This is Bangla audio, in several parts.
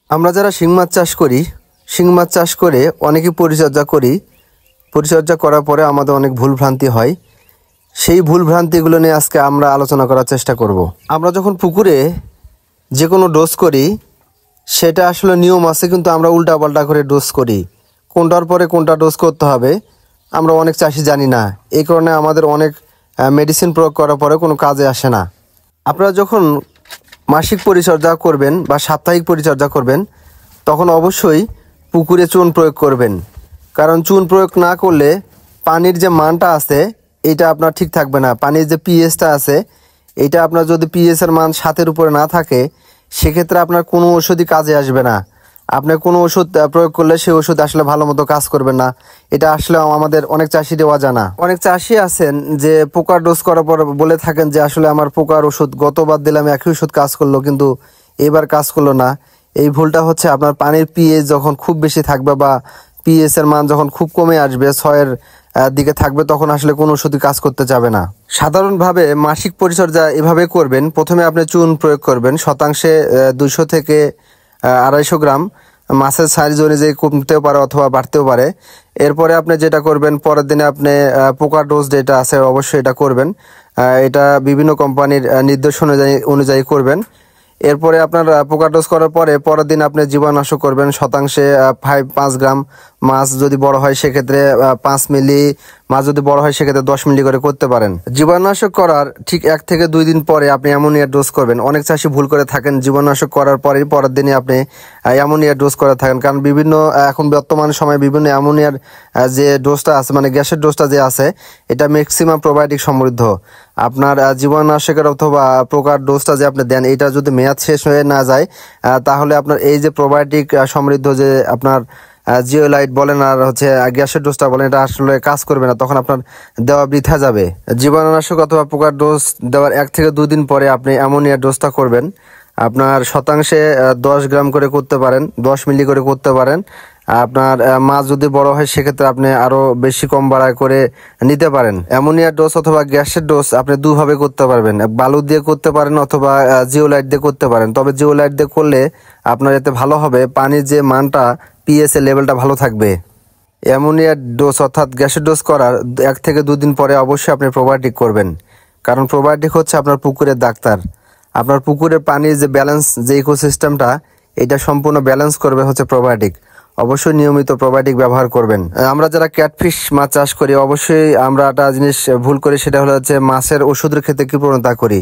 আমরা যারা শিং মাছ চাষ করি, শিং মাছ চাষ করে অনেকই পরিচর্যা করি। পরিচর্যা করার পরে আমাদের অনেক ভুলভ্রান্তি হয়। সেই ভুলভ্রান্তিগুলো নিয়ে আজকে আমরা আলোচনা করার চেষ্টা করব। আমরা যখন পুকুরে যে কোনো ডোজ করি, সেটা আসলে নিয়ম আছে, কিন্তু আমরা উল্টাপাল্টা করে ডোজ করি। কোনটার পরে কোনটা ডোজ করতে হবে আমরা অনেক চাষি জানি না। এই কারণে আমাদের অনেক মেডিসিন প্রয়োগ করার পরে কোনো কাজে আসে না। আপনারা যখন মাসিক পরিচর্যা করবেন বা সাপ্তাহিক পরিচর্যা করবেন, তখন অবশ্যই পুকুরে চুন প্রয়োগ করবেন। কারণ চুন প্রয়োগ না করলে পানির যে মানটা আছে এটা আপনার ঠিক থাকবে না। পানির যে পিএইচটা আছে, এটা আপনার যদি পিএইচের মান 7-এর উপরে না থাকে, সেক্ষেত্রে আপনার কোনো ওষুধই কাজে আসবে না। আপনি কোনো ওষুধ প্রয়োগ করলে সেই ওষুধ আসলে ভালো মতো কাজ করবে না। এটা আসলে আমাদের অনেক চাষিরই অজানা। অনেক চাষি আছেন যে পোকার ডোজ করার পর বলে থাকেন যে আসলে আমার পোকার ওষুধ গতবার দিলাম একই ওষুধ কাজ করলো, কিন্তু এবার কাজ করলো না। এই ভুলটা হচ্ছে আপনার পানির পিএইচ যখন খুব বেশি থাকবে বা পিএইচ এর মান যখন খুব কমে আসবে, 6-এর দিকে থাকবে, তখন আসলে কোনো ওষুধই কাজ করতে যাবে না। সাধারণভাবে মাসিক পরিচর্যা এভাবে করবেন। প্রথমে আপনি চুন প্রয়োগ করবেন শতাংশে 200 থেকে 250 গ্রাম। মাছের সাইজ অনুযায়ী কমতেও পারে অথবা বাড়তেও পারে। এরপরে আপনি যেটা করবেন, পরের দিনে আপনি পোকার ডোজ যেটা আছে অবশ্যই এটা করবেন। এটা বিভিন্ন কোম্পানির নির্দেশ অনুযায়ী করবেন। এরপরে আপনার পোকার ডোজ করার পরে পরের দিন আপনি জীবাণুনাশক করবেন শতাংশে 5 গ্রাম। মাছ যদি বড় হয় সেক্ষেত্রে 5 মিলি, মাছ যদি বড় হয় সেক্ষেত্রে 10 মিলি করে করতে পারেন। জীবাণুনাশক করার ঠিক 1 থেকে 2 দিন পরে আপনি অ্যামোনিয়ার ডোজ করবেন। অনেক চাষি ভুল করে থাকেন, জীবাণুনাশক করার পরেই পরের দিনে আপনি অ্যামোনিয়ার ডোজ করে থাকেন। কারণ বিভিন্ন এখন বর্তমান সময়ে বিভিন্ন অ্যামোনিয়ার যে ডোজটা আছে, মানে গ্যাসের ডোজটা যে আছে, এটা ম্যাক্সিমাম প্রোবায়োটিক সমৃদ্ধ। আপনার জীবাণুনাশকের অথবা পোকার ডোজটা যে আপনি দেন, এটা যদি মেয়াদ শেষ হয়ে না যায়, তাহলে আপনার এই যে প্রোবায়োটিক সমৃদ্ধ যে আপনার জিওলাইট বলেন আর হচ্ছে গ্যাসের ডোজটা বলেন, এটা আসলে কাজ করবে না। তখন আপনার দেওয়া বৃথা যাবে। জীবাণুনাশক অথবা পোকার ডোজ দেওয়ার 1 থেকে 2 দিন পরে আপনি অ্যামোনিয়ার ডোজটা করবেন। আপনার শতাংশে 10 গ্রাম করে করতে পারেন, 10 মিলি করে করতে পারেন। আপনার মাছ যদি বড় হয় সেক্ষেত্রে আপনি আরো বেশি কম বাড়ায় করে নিতে পারেন। অ্যামোনিয়ার ডোজ অথবা গ্যাসের ডোজ আপনি দুভাবে করতে পারবেন, বালু দিয়ে করতে পারেন অথবা জিওলাইট দিয়ে করতে পারেন। তবে জিওলাইট দিয়ে করলে আপনার এতে ভালো হবে, পানির যে মানটা পিএইচ এর লেভেলটা ভালো থাকবে। অ্যামোনিয়ার ডোজ অর্থাৎ গ্যাসের ডোজ করার 1 থেকে 2 দিন পরে অবশ্যই আপনি প্রোবায়োটিক করবেন। কারণ প্রোবায়োটিক হচ্ছে আপনার পুকুরের ডাক্তার। আপনার পুকুরের পানির যে ব্যালেন্স, যে ইকোসিস্টেমটা, এটা সম্পূর্ণ ব্যালেন্স করবে হচ্ছে প্রোবায়োটিক। অবশ্যই নিয়মিত প্রোবায়োটিক ব্যবহার করবেন। আমরা যারা ক্যাটফিশ মাছ চাষ করি, অবশ্যই আমরা একটা জিনিস ভুল করি, সেটা হলো হচ্ছে মাছের ওষুধের ক্ষেত্রে কি প্রবণতা করি।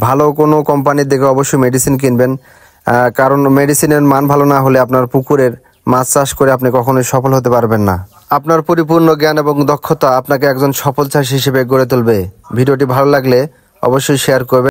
ভালো কোনো কোম্পানির দেখে অবশ্যই মেডিসিন কিনবেন। কারণ মেডিসিনের মান ভালো না হলে আপনার পুকুরের মাছ চাষ করে আপনি কখনোই সফল হতে পারবেন না। আপনার পরিপূর্ণ জ্ঞান এবং দক্ষতা আপনাকে একজন সফল চাষি হিসেবে গড়ে তুলবে। ভিডিওটি ভালো লাগলে অবশ্যই শেয়ার করবেন।